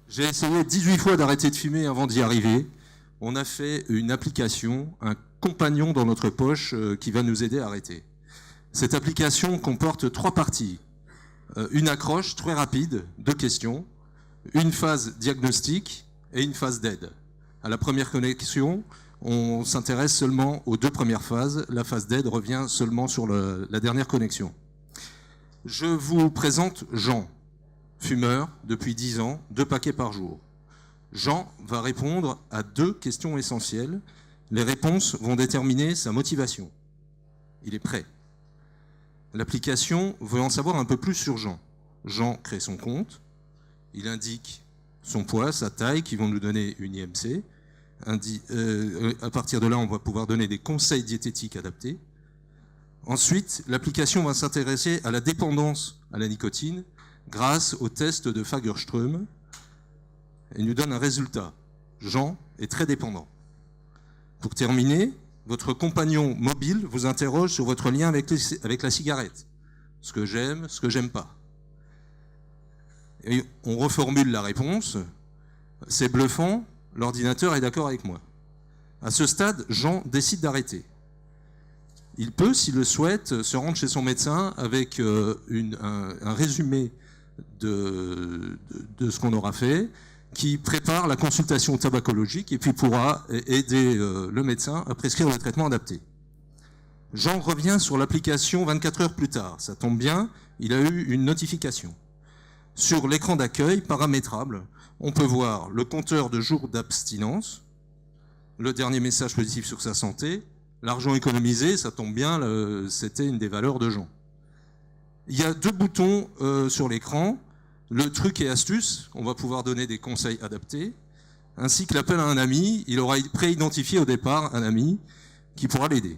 J'ai essayé 18 fois d'arrêter de fumer avant d'y arriver. On a fait une application, un compagnon dans notre poche qui va nous aider à arrêter. Cette application comporte 3 parties. Une accroche très rapide, 2 questions, une phase diagnostique et une phase d'aide. À la première connexion, on s'intéresse seulement aux 2 premières phases. La phase d'aide revient seulement sur la dernière connexion. Je vous présente Jean, fumeur depuis 10 ans, 2 paquets par jour. Jean va répondre à 2 questions essentielles. Les réponses vont déterminer sa motivation. Il est prêt. L'application veut en savoir un peu plus sur Jean. Jean crée son compte, il indique son poids, sa taille, qui vont nous donner une IMC. À partir de là, on va pouvoir donner des conseils diététiques adaptés. Ensuite, l'application va s'intéresser à la dépendance à la nicotine grâce au test de Fagerström. Il nous donne un résultat. Jean est très dépendant. Pour terminer, votre compagnon mobile vous interroge sur votre lien avec la cigarette. Ce que j'aime pas. Et on reformule la réponse. C'est bluffant, l'ordinateur est d'accord avec moi. À ce stade, Jean décide d'arrêter. Il peut, s'il le souhaite, se rendre chez son médecin avec un résumé de ce qu'on aura fait, qui prépare la consultation tabacologique et puis pourra aider le médecin à prescrire le traitement adapté. Jean revient sur l'application 24 heures plus tard. Ça tombe bien, il a eu une notification. Sur l'écran d'accueil, paramétrable, on peut voir le compteur de jours d'abstinence, le dernier message positif sur sa santé, l'argent économisé, ça tombe bien, c'était une des valeurs de Jean. Il y a 2 boutons sur l'écran, le truc et astuce, on va pouvoir donner des conseils adaptés, ainsi que l'appel à un ami. Il aura préidentifié au départ un ami qui pourra l'aider.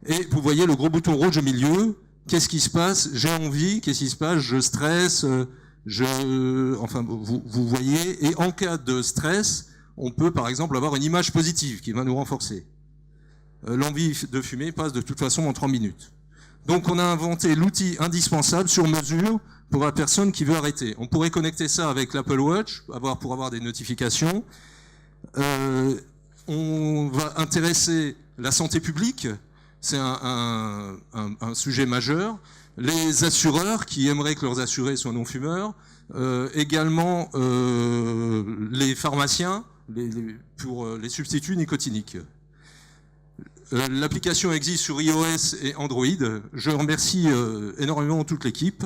Et vous voyez le gros bouton rouge au milieu, qu'est-ce qui se passe? J'ai envie, qu'est-ce qui se passe? Je stresse, enfin vous voyez, et en cas de stress, on peut par exemple avoir une image positive qui va nous renforcer. L'envie de fumer passe de toute façon en 3 minutes. Donc on a inventé l'outil indispensable sur mesure pour la personne qui veut arrêter. On pourrait connecter ça avec l'Apple Watch pour avoir des notifications. On va intéresser la santé publique, c'est un sujet majeur. Les assureurs qui aimeraient que leurs assurés soient non-fumeurs. Également les pharmaciens pour les substituts nicotiniques. L'application existe sur iOS et Android. Je remercie énormément toute l'équipe.